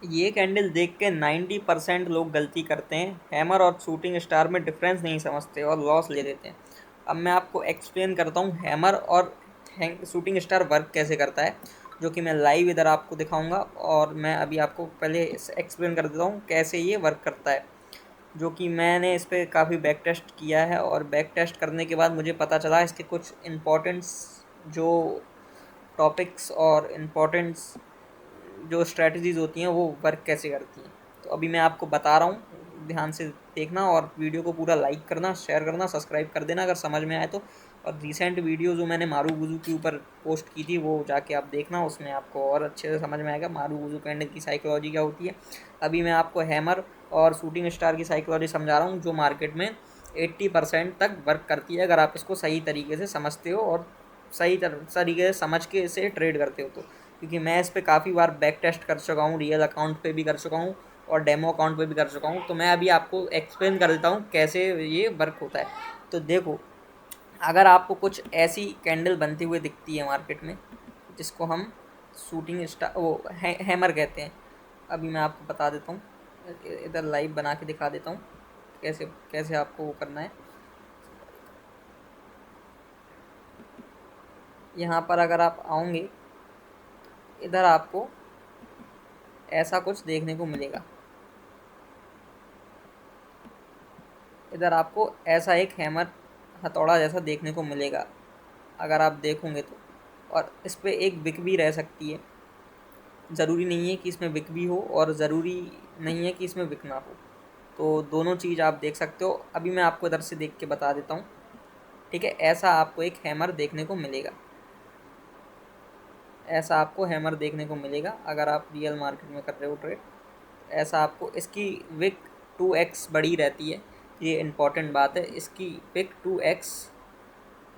ये कैंडल देख के 90% लोग गलती करते हैं, हैमर और शूटिंग स्टार में डिफरेंस नहीं समझते और लॉस ले लेते हैं। अब मैं आपको एक्सप्लेन करता हूँ हैमर और शूटिंग स्टार वर्क कैसे करता है, जो कि मैं लाइव इधर आपको दिखाऊंगा। और मैं अभी आपको पहले एक्सप्लेन कर देता हूँ कैसे ये वर्क करता है, जो कि मैंने इस पर काफ़ी बैक टेस्ट किया है। और बैक टेस्ट करने के बाद मुझे पता चला इसके कुछ इम्पोर्टेंट्स जो टॉपिक्स और इम्पोर्टेंट्स जो स्ट्रैटेजीज़ होती हैं वो वर्क कैसे करती हैं। तो अभी मैं आपको बता रहा हूँ, ध्यान से देखना और वीडियो को पूरा लाइक करना, शेयर करना, सब्सक्राइब कर देना अगर समझ में आए तो। और रिसेंट वीडियो जो मैंने मारू गुजू के ऊपर पोस्ट की थी वो जाके आप देखना, उसमें आपको और अच्छे से समझ में आएगा मारू गुजू कैंडल की साइकोलॉजी क्या होती है। अभी मैं आपको हैमर और शूटिंग स्टार की साइकोलॉजी समझा रहा हूँ, जो मार्केट में 80% तक वर्क करती है अगर आप इसको सही तरीके से समझते हो और सही तरीके से समझ के इसे ट्रेड करते हो तो। क्योंकि मैं इस पर काफ़ी बार बैक टेस्ट कर चुका हूँ, रियल अकाउंट पे भी कर चुका हूँ और डेमो अकाउंट पे भी कर चुका हूँ। तो मैं अभी आपको एक्सप्लेन कर देता हूँ कैसे ये वर्क होता है। तो देखो, अगर आपको कुछ ऐसी कैंडल बनती हुई दिखती है मार्केट में, जिसको हम शूटिंग स्टार वो हैमर कहते हैं। अभी मैं आपको बता देता हूँ, इधर लाइव बना के दिखा देता हूँ कैसे कैसे आपको वो करना है। यहाँ पर अगर आप आओगे, इधर आपको ऐसा कुछ देखने को मिलेगा। इधर आपको ऐसा एक हैमर हथौड़ा जैसा देखने को मिलेगा अगर आप देखोगे तो। और इस पर एक विक भी रह सकती है, ज़रूरी नहीं है कि इसमें विक भी हो और ज़रूरी नहीं है कि इसमें विक ना हो। तो दोनों चीज़ आप देख सकते हो। अभी मैं आपको इधर से देख के बता देता हूँ, ठीक है। ऐसा आपको एक हैमर देखने को मिलेगा, ऐसा आपको हैमर देखने को मिलेगा अगर आप रियल मार्केट में कर रहे हो ट्रेड। ऐसा आपको इसकी विक 2x बड़ी रहती है, ये इम्पॉर्टेंट बात है। इसकी विक 2x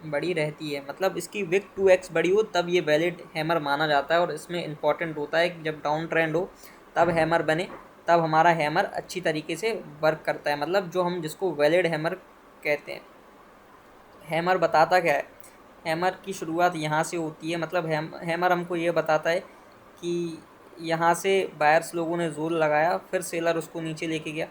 बड़ी रहती है, मतलब इसकी विक 2x बड़ी हो तब ये वैलिड हैमर माना जाता है। और इसमें इम्पॉर्टेंट होता है कि जब डाउन ट्रेंड हो तब हैमर बने, तब हमारा हैमर अच्छी तरीके से वर्क करता है, मतलब जो हम जिसको वैलिड हैमर कहते हैं। हैमर बताता क्या है, हैमर की शुरुआत यहाँ से होती है, मतलब हैमर हमको ये बताता है कि यहाँ से बायर्स लोगों ने जोर लगाया, फिर सेलर उसको नीचे लेके गया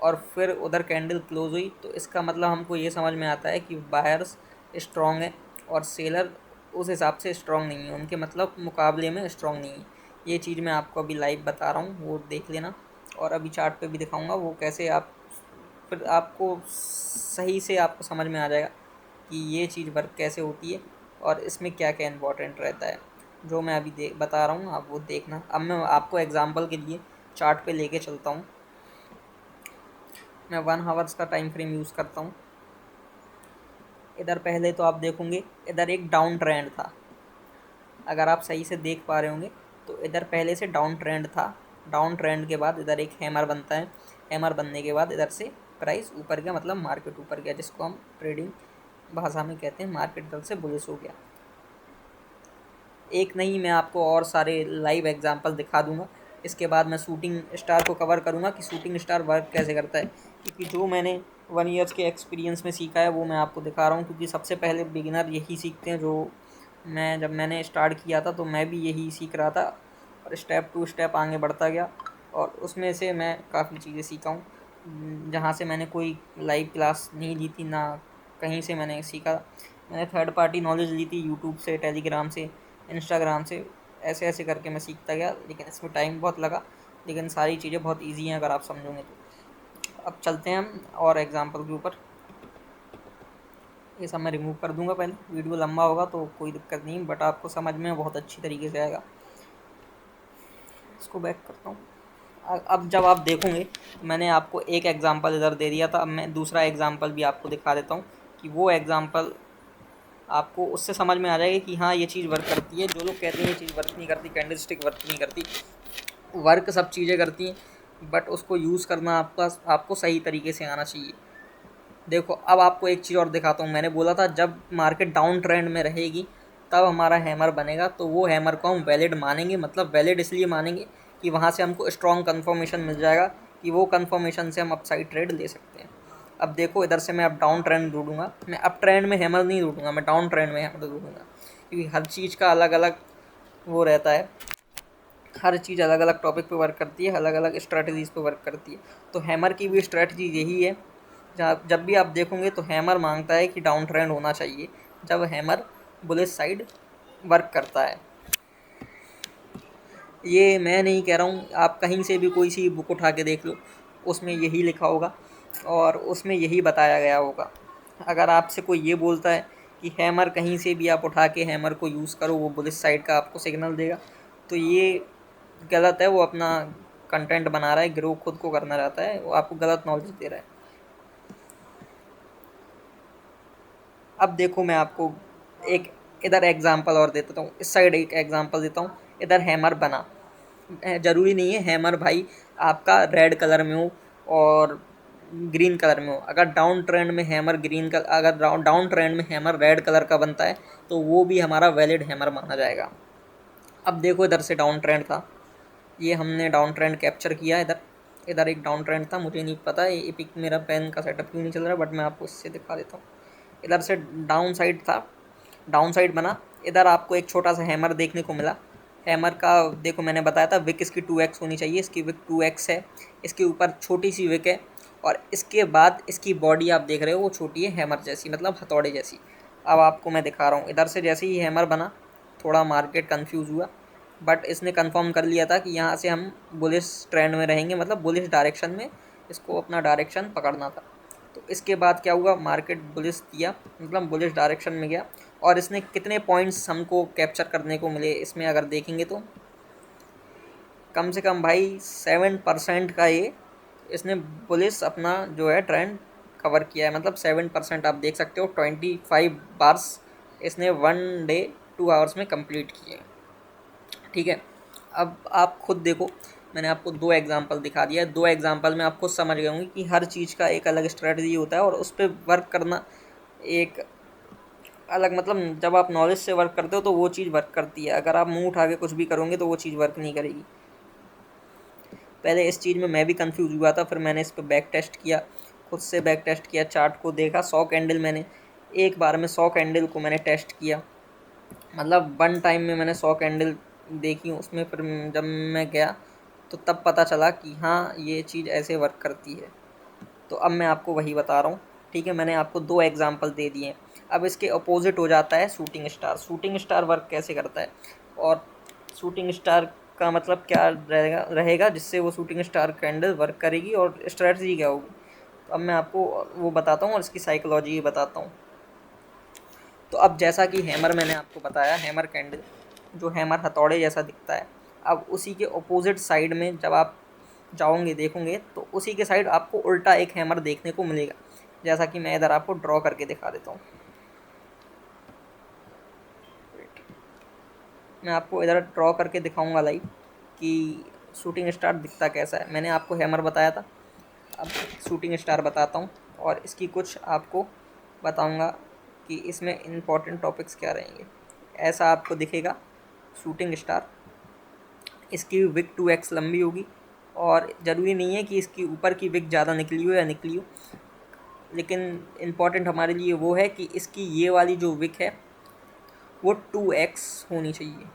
और फिर उधर कैंडल क्लोज हुई। तो इसका मतलब हमको ये समझ में आता है कि बायर्स स्ट्रॉन्ग है और सेलर उस हिसाब से स्ट्रॉन्ग नहीं है, उनके मतलब मुकाबले में स्ट्रॉन्ग नहीं है। ये चीज़ मैं आपको अभी लाइव बता रहा हूँ, वो देख लेना। और अभी चार्ट पे भी दिखाऊंगा वो कैसे आप, फिर आपको सही से आपको समझ में आ जाएगा कि ये चीज़ वर्क कैसे होती है और इसमें क्या क्या इम्पोर्टेंट रहता है। जो मैं अभी बता रहा हूँ आप वो देखना। अब मैं आपको एग्जांपल के लिए चार्ट पे लेके चलता हूँ। मैं 1 आवर्स का टाइम फ्रेम यूज़ करता हूँ। इधर पहले तो आप देखोगे इधर एक डाउन ट्रेंड था, अगर आप सही से देख पा रहे होंगे तो इधर पहले से डाउन ट्रेंड था। डाउन ट्रेंड के बाद इधर एक हैमर बनता है, हैमर बनने के बाद इधर से प्राइस ऊपर गया, मतलब मार्केट ऊपर गया, जिसको हम ट्रेडिंग भाषा में कहते हैं मार्केट इधर से बुलिश हो गया। एक नहीं, मैं आपको और सारे लाइव एग्जांपल दिखा दूंगा। इसके बाद मैं शूटिंग स्टार को कवर करूंगा कि शूटिंग स्टार वर्क कैसे करता है, क्योंकि जो मैंने 1 ईयर्स के एक्सपीरियंस में सीखा है वो मैं आपको दिखा रहा हूँ। क्योंकि सबसे पहले बिगिनर यही सीखते हैं, जो जब मैंने स्टार्ट किया था तो मैं भी यही सीख रहा था और स्टेप टू स्टेप आगे बढ़ता गया। और उसमें से मैं काफ़ी चीज़ें सीखा हूँ, जहाँ से मैंने कोई लाइव क्लास नहीं ली थी ना कहीं से मैंने सीखा। मैंने थर्ड पार्टी नॉलेज ली थी यूट्यूब से, टेलीग्राम से, इंस्टाग्राम से, ऐसे ऐसे करके मैं सीखता गया। लेकिन इसमें टाइम बहुत लगा, लेकिन सारी चीज़ें बहुत ईजी हैं अगर आप समझोगे तो। अब चलते हैं हम और एग्जांपल के ऊपर। ये सब मैं रिमूव कर दूंगा, पहले वीडियो लंबा होगा तो कोई दिक्कत नहीं, बट आपको समझ में बहुत अच्छी तरीके से आएगा। इसको बैक करता हूँ। अब जब आप देखोगे, मैंने आपको एक एग्जांपल इधर दे दिया था, अब मैं दूसरा एग्जांपल भी आपको दिखा देता हूँ कि वो एग्जांपल आपको उससे समझ में आ जाएगा कि हाँ ये चीज़ वर्क करती है। जो लोग कहते हैं ये चीज़ वर्क नहीं करती, कैंडल स्टिक वर्क नहीं करती, वर्क सब चीज़ें करती हैं, बट उसको यूज़ करना आपको सही तरीके से आना चाहिए। देखो, अब आपको एक चीज़ और दिखाता हूँ। मैंने बोला था जब मार्केट डाउन ट्रेंड में रहेगी तब हमारा हैमर बनेगा, तो वो हैमर को हम वैलिड मानेंगे। मतलब वैलिड इसलिए मानेंगे कि वहाँ से हमको स्ट्रॉन्ग कन्फर्मेशन मिल जाएगा कि वो कन्फर्मेशन से हम अपसाइड ट्रेड ले सकते हैं। अब देखो, इधर से मैं अब डाउन ट्रेंड ढूंढूंगा, मैं अप ट्रेंड में हैमर नहीं ढूंढूंगा, मैं डाउन ट्रेंड में हैमर ढूंढूंगा। क्योंकि हर चीज़ का अलग अलग वो रहता है, हर चीज़ अलग अलग टॉपिक पे वर्क करती है, अलग अलग स्ट्रैटेजीज़ पे वर्क करती है। तो हैमर की भी स्ट्रैटेजी यही है, जब भी आप देखोगे तो हैमर मांगता है कि डाउन ट्रेंड होना चाहिए जब हैमर बुलिश साइड वर्क करता है। ये मैं नहीं कह रहा हूँ, आप कहीं से भी कोई सी बुक उठा के देख लो, उसमें यही लिखा होगा और उसमें यही बताया गया होगा। अगर आपसे कोई ये बोलता है कि हैमर कहीं से भी आप उठा के हैमर को यूज़ करो, वो बुलिश साइड का आपको सिग्नल देगा, तो ये गलत है। वो अपना कंटेंट बना रहा है, ग्रो खुद को करना चाहता है, वो आपको गलत नॉलेज दे रहा है। अब देखो मैं आपको एक इधर एग्जांपल और देता हूँ, इस साइड एक एग्जांपल देता हूँ। इधर हैमर बना, ज़रूरी नहीं है हैमर भाई आपका रेड कलर में हो और ग्रीन कलर में हो। अगर डाउन ट्रेंड में हैमर अगर डाउन ट्रेंड में हैमर रेड कलर का बनता है तो वो भी हमारा वैलिड हैमर माना जाएगा। अब देखो इधर से डाउन ट्रेंड था, ये हमने डाउन ट्रेंड कैप्चर किया। इधर इधर एक डाउन ट्रेंड था, मुझे नहीं पता ये पिक मेरा पेन का सेटअप क्यों नहीं चल रहा है, बट मैं आपको इससे दिखा देता हूँ। इधर से डाउन साइड था, डाउन साइड बना। इधर आपको एक छोटा सा हैमर देखने को मिला। हैमर का देखो मैंने बताया था विक इसकी 2x होनी चाहिए, इसकी विक 2x है। इसके ऊपर छोटी सी विक है और इसके बाद इसकी बॉडी आप देख रहे हो वो छोटी है हैमर जैसी, मतलब हथौड़े जैसी। अब आपको मैं दिखा रहा हूँ, इधर से जैसे ही हैमर बना थोड़ा मार्केट कंफ्यूज हुआ, बट इसने कंफर्म कर लिया था कि यहाँ से हम बुलिश ट्रेंड में रहेंगे, मतलब बुलिश डायरेक्शन में इसको अपना डायरेक्शन पकड़ना था। तो इसके बाद क्या हुआ, मार्केट बुलिश दिया, मतलब बुलिश डायरेक्शन में गया। और इसने कितने पॉइंट्स हमको कैप्चर करने को मिले इसमें अगर देखेंगे तो कम से कम भाई 7% का ये इसने बुलिश अपना जो है ट्रेंड कवर किया है। मतलब 7% आप देख सकते हो, 25 बार्स इसने 1 डे 2 आवर्स में कंप्लीट किए। ठीक है, अब आप खुद देखो, मैंने आपको 2 एग्जांपल दिखा दिया है। 2 एग्जांपल में आप खुद समझ गए होंगे कि हर चीज़ का एक अलग स्ट्रेटजी होता है और उस पर वर्क करना एक अलग, मतलब जब आप नॉलेज से वर्क करते हो तो वो चीज़ वर्क करती है। अगर आप मुंह उठा के कुछ भी करोगे तो वो चीज़ वर्क नहीं करेगी। पहले इस चीज़ में मैं भी कंफ्यूज हुआ था, फिर मैंने इस पर बैक टेस्ट किया, खुद से बैक टेस्ट किया, चार्ट को देखा। 100 कैंडल मैंने एक बार में 100 कैंडल को मैंने टेस्ट किया, मतलब 1 टाइम में मैंने 100 कैंडल देखी उसमें। फिर जब मैं गया तो तब पता चला कि हाँ ये चीज़ ऐसे वर्क करती है। तो अब मैं आपको वही बता रहा हूँ। ठीक है, मैंने आपको 2 एग्जांपल दे दिए हैं। अब इसके अपोजिट हो जाता है shooting star. Shooting star work कैसे करता है और शूटिंग स्टार का मतलब क्या रहेगा जिससे वो शूटिंग स्टार कैंडल वर्क करेगी और स्ट्रेटजी क्या होगी। तो अब मैं आपको वो बताता हूँ और इसकी साइकोलॉजी बताता हूँ। तो अब जैसा कि हैमर मैंने आपको बताया, हैमर कैंडल जो हैमर हथौड़े जैसा दिखता है, अब उसी के अपोजिट साइड में जब आप जाओगे देखोगे तो उसी के साइड आपको उल्टा एक हैमर देखने को मिलेगा, जैसा कि मैं इधर आपको ड्रॉ करके दिखा देता हूँ। मैं आपको इधर ड्रॉ करके दिखाऊंगा लाइव कि शूटिंग स्टार दिखता कैसा है। मैंने आपको हैमर बताया था, अब शूटिंग स्टार बताता हूँ और इसकी कुछ आपको बताऊंगा कि इसमें इम्पॉर्टेंट टॉपिक्स क्या रहेंगे। ऐसा आपको दिखेगा शूटिंग स्टार। इसकी विक 2x लंबी होगी और ज़रूरी नहीं है कि इसकी ऊपर की विक ज़्यादा निकली हो या निकली हो, लेकिन इम्पॉर्टेंट हमारे लिए वो है कि इसकी ये वाली जो विक है वो 2x होनी चाहिए,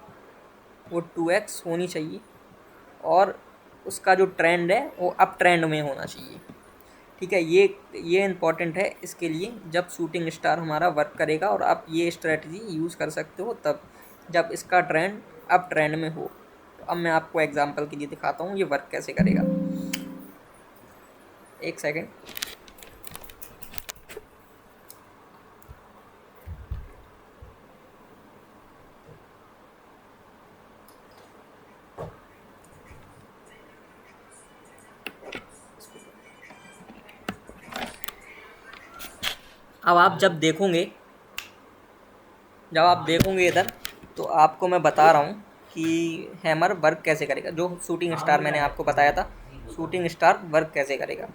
वो 2x होनी चाहिए और उसका जो ट्रेंड है वो अप ट्रेंड में होना चाहिए। ठीक है, ये इम्पॉर्टेंट है इसके लिए जब शूटिंग स्टार हमारा वर्क करेगा। और आप ये स्ट्रेटजी यूज़ कर सकते हो तब जब इसका ट्रेंड अप ट्रेंड में हो। तो अब मैं आपको एग्जांपल के लिए दिखाता हूँ ये वर्क कैसे करेगा। एक सेकेंड। अब आप जब आप देखोगे इधर तो आपको मैं बता रहा हूँ कि हैमर वर्क कैसे करेगा। जो शूटिंग स्टार मैंने आपको बताया था, शूटिंग स्टार वर्क कैसे करेगा।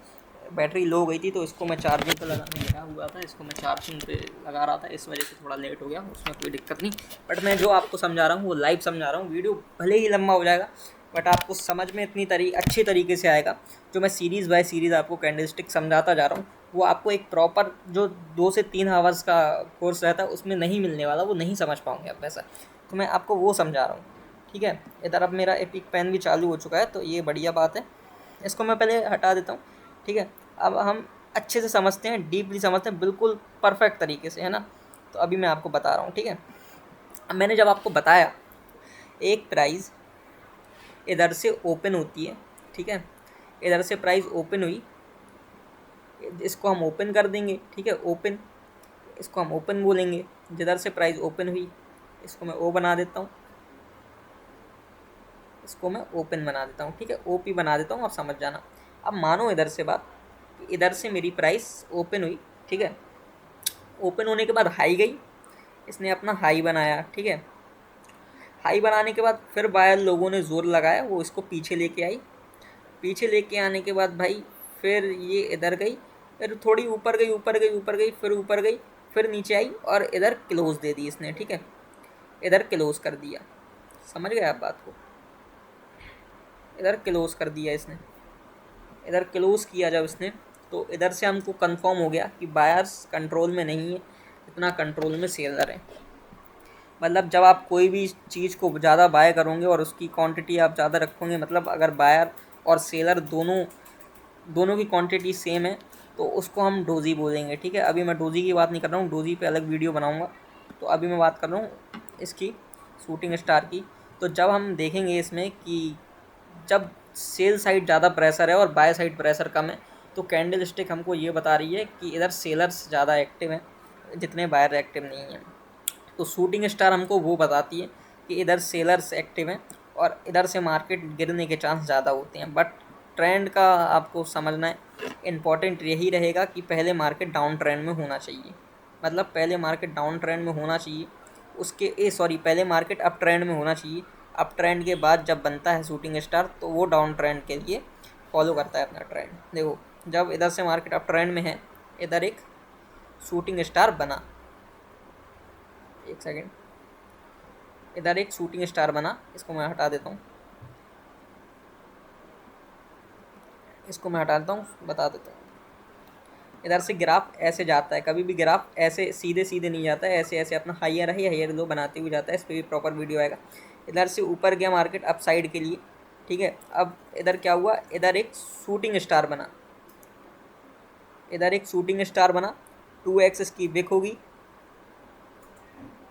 बैटरी लो हो गई थी तो इसको मैं चार्जिंग पे लगाने गया हुआ था, इसको मैं चार्जिंग पे लगा रहा था, इस वजह से थोड़ा लेट हो गया। उसमें कोई दिक्कत नहीं, बट मैं जो आपको समझा रहा हूँ वो लाइव समझा रहा हूँ। वीडियो भले ही लंबा हो जाएगा बट आपको समझ में इतनी अच्छी तरीके से आएगा। जो मैं सीरीज़ बाय सीरीज़ आपको कैंडलस्टिक समझाता जा रहा हूँ वो आपको एक प्रॉपर जो 2 से 3 आवर्स का कोर्स रहता है उसमें नहीं मिलने वाला, वो नहीं समझ पाओगे आप वैसा। तो मैं आपको वो समझा रहा हूँ। ठीक है। इधर अब मेरा एपिक पेन भी चालू हो चुका है, तो ये बढ़िया बात है। इसको मैं पहले हटा देता हूँ, ठीक है। अब हम अच्छे से समझते हैं, डीपली समझते हैं, बिल्कुल परफेक्ट तरीके से, है ना। तो अभी मैं आपको बता रहा हूँ, ठीक है। अब मैंने जब आपको बताया एक प्राइस इधर से ओपन होती है, ठीक है, इधर से प्राइस ओपन हुई, इसको हम ओपन कर देंगे, ठीक है, ओपन, इसको हम ओपन बोलेंगे। जिधर से प्राइस ओपन हुई इसको मैं ओ बना देता हूँ, इसको मैं ओपन बना देता हूँ, ठीक है, ओपी बना देता हूँ, अब समझ जाना। अब मानो इधर से बात, इधर से मेरी प्राइस ओपन हुई, ठीक है, ओपन होने के बाद हाई गई, इसने अपना हाई बनाया, ठीक है। हाई बनाने के बाद फिर बायर लोगों ने ज़ोर लगाया, वो इसको पीछे लेके आई, पीछे लेके आने के बाद भाई फिर ये इधर गई, फिर थोड़ी ऊपर गई, ऊपर गई, ऊपर गई, फिर ऊपर गई, फिर नीचे आई और इधर क्लोज दे दी इसने, ठीक है, इधर क्लोज कर दिया। समझ गए आप बात को, इधर क्लोज कर दिया इसने। इधर क्लोज किया जब इसने, तो इधर से हमको कंफर्म हो गया कि बायर्स कंट्रोल में नहीं है, इतना कंट्रोल में सेलर है। मतलब जब आप कोई भी चीज़ को ज़्यादा बाय करोगे और उसकी क्वांटिटी आप ज़्यादा रखोगे, मतलब अगर बायर और सेलर दोनों दोनों की क्वांटिटी सेम है, तो उसको हम डोजी बोलेंगे, ठीक है। अभी मैं डोजी की बात नहीं कर रहा हूँ, डोजी पे अलग वीडियो बनाऊँगा। तो अभी मैं बात कर रहा हूँ इसकी, शूटिंग स्टार की। तो जब हम देखेंगे इसमें कि जब सेल साइड ज़्यादा प्रेशर है और बाय साइड प्रेशर कम है, तो कैंडल स्टिक हमको ये बता रही है कि इधर सेलर्स ज़्यादा एक्टिव हैं, जितने बायर एक्टिव नहीं हैं। तो शूटिंग स्टार हमको वो बताती है कि इधर सेलर्स एक्टिव हैं और इधर से मार्केट गिरने के चांस ज़्यादा होते हैं। बट ट्रेंड का आपको समझना है, इम्पॉर्टेंट यही रहेगा कि पहले मार्केट डाउन ट्रेंड में होना चाहिए, मतलब पहले मार्केट डाउन ट्रेंड में होना चाहिए, पहले मार्केट अप ट्रेंड में होना चाहिए। अप ट्रेंड के बाद जब बनता है शूटिंग स्टार, तो वो डाउन ट्रेंड के लिए फॉलो करता है अपना ट्रेंड। देखो, जब इधर से मार्केट अप ट्रेंड में है, इधर एक शूटिंग स्टार बना, एक सेकेंड, इधर एक शूटिंग स्टार बना, इसको मैं हटा देता हूँ, इसको मैं हटा देता हूँ, बता देता हूँ। इधर से ग्राफ ऐसे जाता है, कभी भी ग्राफ ऐसे सीधे सीधे नहीं जाता है, ऐसे ऐसे अपना हाइयर है, हाइयर लो बनाते हुए जाता है। इस पर भी प्रॉपर वीडियो आएगा। इधर से ऊपर गया मार्केट अप साइड के लिए, ठीक है। अब इधर क्या हुआ, इधर एक शूटिंग स्टार बना, इधर एक शूटिंग स्टार बना, 2x इसकी विक होगी,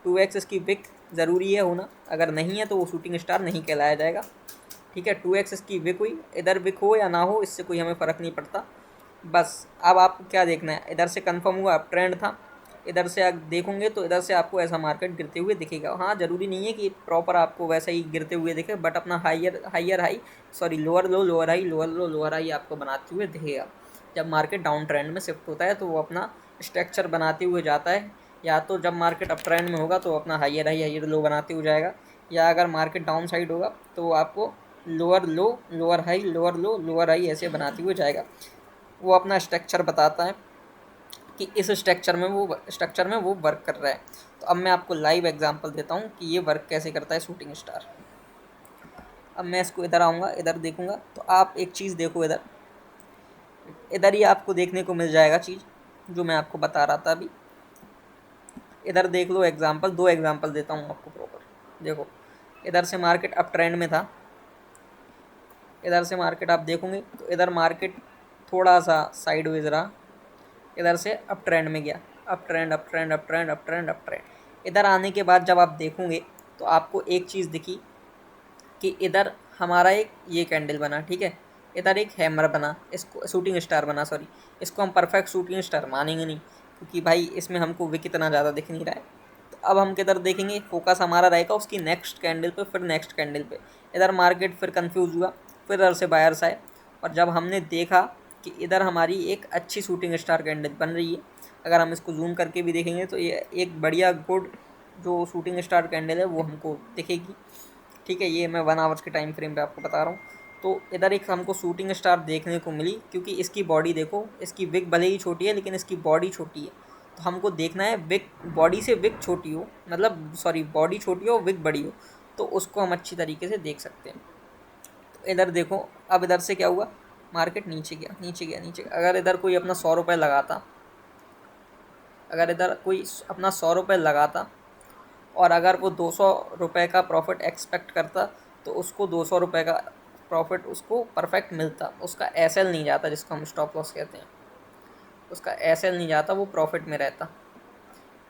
2x इसकी विक ज़रूरी है होना, अगर नहीं है तो वो शूटिंग स्टार नहीं कहलाया जाएगा, ठीक है। 2x इसकी विक हुई, इधर विक हो या ना हो इससे कोई हमें फ़र्क नहीं पड़ता। बस अब आपको क्या देखना है, इधर से कंफर्म हुआ अप ट्रेंड था, इधर से आप देखोगे तो इधर से आपको ऐसा मार्केट गिरते हुए दिखेगा। हाँ, ज़रूरी नहीं है कि प्रॉपर आपको वैसा ही गिरते हुए दिखे, बट अपना लोअर लो लोअर हाई, लोअर लो लोअर हाई आपको बनाते हुए दिखेगा। जब मार्केट डाउन ट्रेंड में शिफ्ट होता है तो वो अपना स्ट्रक्चर बनाते हुए जाता है, या तो जब मार्केट अप ट्रेंड में होगा तो अपना हाइयर हाई हाइयर लो बनाते हुए जाएगा, या अगर मार्केट डाउन साइड होगा तो आपको लोअर लो लोअर हाई, लोअर लो लोअर हाई ऐसे बनाते हुए जाएगा। वो अपना स्ट्रक्चर बताता है कि इस स्ट्रक्चर में वो वर्क कर रहा है। तो अब मैं आपको लाइव एग्जांपल देता हूँ कि ये वर्क कैसे करता है शूटिंग स्टार। अब मैं इसको इधर आऊँगा, इधर देखूँगा, तो आप एक चीज़ देखो, इधर इधर ही आपको देखने को मिल जाएगा चीज़ जो मैं आपको बता रहा था अभी। इधर देख लो एग्जांपल, 2 एग्जांपल देता हूँ आपको प्रॉपर। देखो, इधर से मार्केट अप ट्रेंड में था, इधर से मार्केट आप देखोगे तो इधर मार्केट थोड़ा सा साइडवेज रहा, इधर से अप ट्रेंड में गया, up trend up trend up trend up trend up trend. इधर आने के बाद जब आप देखोगे तो आपको एक चीज़ दिखी कि इधर हमारा एक ये कैंडल बना, ठीक है, इधर एक हैमर बना, इसको शूटिंग स्टार बना, सॉरी, इसको हम परफेक्ट शूटिंग स्टार मानेंगे नहीं, क्योंकि भाई इसमें हमको विक इतना ज़्यादा दिख नहीं रहा है। तो अब हम किधर देखेंगे, फोकस हमारा रहेगा उसकी नेक्स्ट कैंडल पे, फिर नेक्स्ट कैंडल पे। इधर मार्केट फिर कंफ्यूज हुआ, फिर इधर से बायर्स आए, और जब हमने देखा कि इधर हमारी एक अच्छी शूटिंग स्टार कैंडल बन रही है, अगर हम इसको जूम करके भी देखेंगे तो ये एक बढ़िया गुड जो शूटिंग स्टार कैंडल है वो हमको दिखेगी, ठीक है। ये मैं 1 आवर्स के टाइम फ्रेम पे आपको बता रहा हूँ। तो इधर एक हमको शूटिंग स्टार देखने को मिली, क्योंकि इसकी बॉडी देखो, इसकी विक भले ही छोटी है लेकिन इसकी बॉडी छोटी है। तो हमको देखना है विक, बॉडी से विक छोटी हो, मतलब सॉरी, बॉडी छोटी हो विक बड़ी हो, तो उसको हम अच्छी तरीके से देख सकते हैं। तो इधर देखो, अब इधर से क्या हुआ, मार्केट नीचे गया, नीचे गया, नीचे गया। अगर इधर कोई अपना 100 रुपये लगाता, अगर इधर कोई अपना 100 रुपये लगाता और अगर वो 200 रुपये का प्रॉफिट एक्सपेक्ट करता तो उसको 200 रुपये का प्रॉफिट उसको परफेक्ट मिलता, उसका एसएल नहीं जाता जिसको हम स्टॉप लॉस कहते हैं, उसका एसएल नहीं जाता, वो प्रॉफिट में रहता।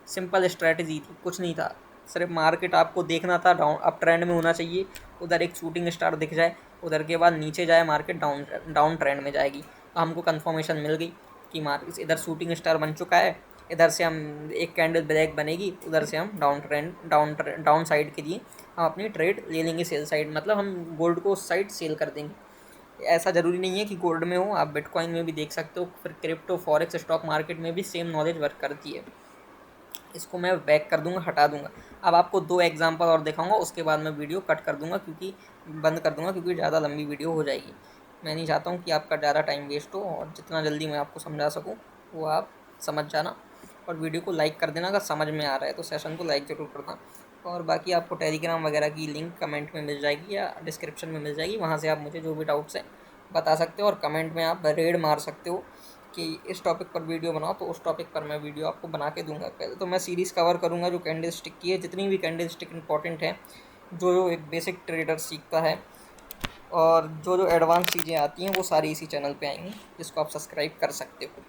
सिंपल स्ट्रेटजी थी, कुछ नहीं था, सिर्फ मार्केट आपको देखना था डाउन अप ट्रेंड में होना चाहिए, उधर एक शूटिंग स्टार दिख जाए, उधर के बाद नीचे जाए मार्केट डाउन ट्रेंड में जाएगी। हमको कंफर्मेशन मिल गई कि मार्केट इधर शूटिंग स्टार बन चुका है, इधर से हम एक कैंडल ब्रेक बनेगी, उधर से हम डाउन साइड के लिए हम अपनी ट्रेड ले लेंगे, सेल साइड, मतलब हम गोल्ड को उस साइड सेल कर देंगे। ऐसा ज़रूरी नहीं है कि गोल्ड में हो, आप बिटकॉइन में भी देख सकते हो, फिर क्रिप्टो फॉरेक्स स्टॉक मार्केट में भी सेम नॉलेज वर्क करती है। इसको मैं बैक कर दूंगा, हटा दूंगा। अब आपको 2 एग्जांपल और दिखाऊंगा, उसके बाद मैं वीडियो कट कर दूंगा, क्योंकि बंद कर दूंगा, क्योंकि ज़्यादा लंबी वीडियो हो जाएगी। मैं नहीं चाहता हूँ कि आपका ज़्यादा टाइम वेस्ट हो, और जितना जल्दी मैं आपको समझा सकूँ वो आप समझ जाना, और वीडियो को लाइक कर देना। अगर समझ में आ रहा है तो सेशन को लाइक ज़रूर करना। और बाकी आपको टेलीग्राम वगैरह की लिंक कमेंट में मिल जाएगी या डिस्क्रिप्शन में मिल जाएगी, वहाँ से आप मुझे जो भी डाउट्स हैं बता सकते हो, और कमेंट में आप रेड मार सकते हो कि इस टॉपिक पर वीडियो बनाओ, तो उस टॉपिक पर मैं वीडियो आपको बना के दूंगा। पहले तो मैं सीरीज़ कवर करूंगा जो कैंडल स्टिक की है, जितनी भी कैंडल स्टिक इंपॉर्टेंट है, जो एक बेसिक ट्रेडर सीखता है, और जो एडवांस चीज़ें आती हैं वो सारी इसी चैनल पे आएंगी, जिसको आप सब्सक्राइब कर सकते हो।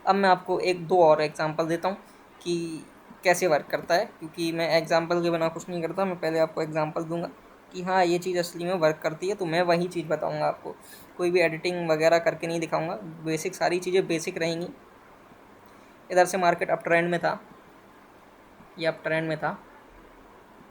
अब मैं आपको 1-2 और एग्जांपल देता हूँ कि कैसे वर्क करता है, क्योंकि मैं एग्जांपल के बिना कुछ नहीं करता। मैं पहले आपको एग्जांपल दूंगा कि हाँ ये चीज़ असली में वर्क करती है, तो मैं वही चीज़ बताऊंगा आपको, कोई भी एडिटिंग वगैरह करके नहीं दिखाऊंगा। बेसिक सारी चीज़ें बेसिक रहेंगी। इधर से मार्केट अप ट्रेंड में था, ये अप ट्रेंड में था,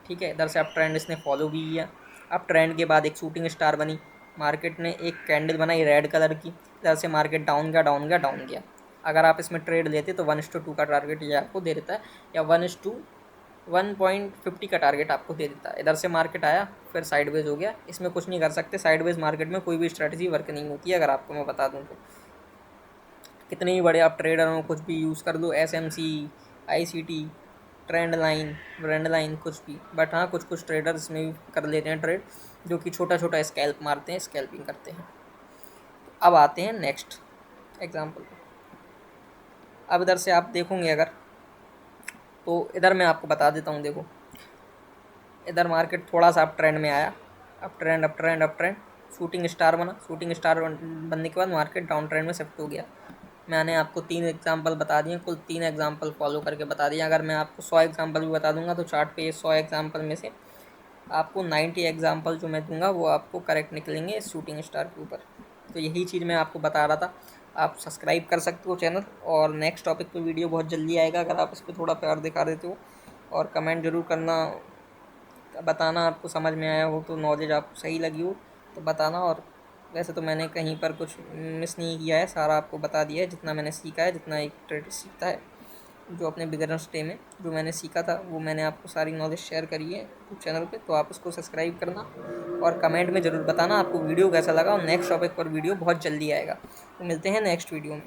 ठीक है। इधर से अप ट्रेंड इसने फॉलो भी किया। अप ट्रेंड के बाद एक शूटिंग स्टार बनी, मार्केट ने एक कैंडल बनाई रेड कलर की, इधर से मार्केट डाउन गया डाउन गया डाउन गया। अगर आप इसमें ट्रेड लेते तो 1:2 का टारगेट ये आपको दे देता है, या 1:1.50 का टारगेट आपको दे देता है। इधर से मार्केट आया, फिर साइडवेज हो गया, इसमें कुछ नहीं कर सकते। साइडवेज मार्केट में कोई भी स्ट्रैटेजी वर्क नहीं होती है, अगर आपको मैं बता दूं तो। कितने ही बड़े आप ट्रेडर हो, कुछ भी यूज़ कर लो, SMC, ICT, ट्रेंड लाइन कुछ भी, बट हाँ कुछ कुछ ट्रेडर इसमें भी कर लेते हैं ट्रेड, जो कि छोटा छोटा स्कैल्प मारते हैं, स्कैल्पिंग करते हैं। अब आते हैं नेक्स्ट एग्जांपल पे। अब इधर से आप देखोगे अगर, तो इधर मैं आपको बता देता हूँ। देखो इधर मार्केट थोड़ा सा अप ट्रेंड में आया, अप ट्रेंड, शूटिंग स्टार बना, शूटिंग स्टार बनने के बाद मार्केट डाउन ट्रेंड में शिफ्ट हो गया। मैंने आपको 3 एग्जांपल बता दिए, कुल 3 एग्जांपल फॉलो करके बता दिए। अगर मैं आपको 100 एग्जांपल भी बता दूंगा तो चार्ट पे 100 एग्जांपल में से आपको 90 एग्जांपल जो मैं दूंगा वो आपको करेक्ट निकलेंगे इस शूटिंग स्टार के ऊपर। तो यही चीज़ मैं आपको बता रहा था। आप सब्सक्राइब कर सकते हो चैनल, और नेक्स्ट टॉपिक पे वीडियो बहुत जल्दी आएगा, अगर आप इस पर थोड़ा प्यार दिखा देते हो। और कमेंट ज़रूर करना, बताना आपको समझ में आया हो, तो नॉलेज आपको सही लगी हो तो बताना। और वैसे तो मैंने कहीं पर कुछ मिस नहीं किया है, सारा आपको बता दिया है जितना मैंने सीखा है, जितना एक ट्रेडर सीखता है, जो अपने बिगिनर्स डे में जो मैंने सीखा था वो मैंने आपको सारी नॉलेज शेयर करी है यूट्यूब चैनल पे। तो आप उसको सब्सक्राइब करना, और कमेंट में ज़रूर बताना आपको वीडियो कैसा लगा, और नेक्स्ट टॉपिक पर वीडियो बहुत जल्दी आएगा। तो मिलते हैं नेक्स्ट वीडियो में।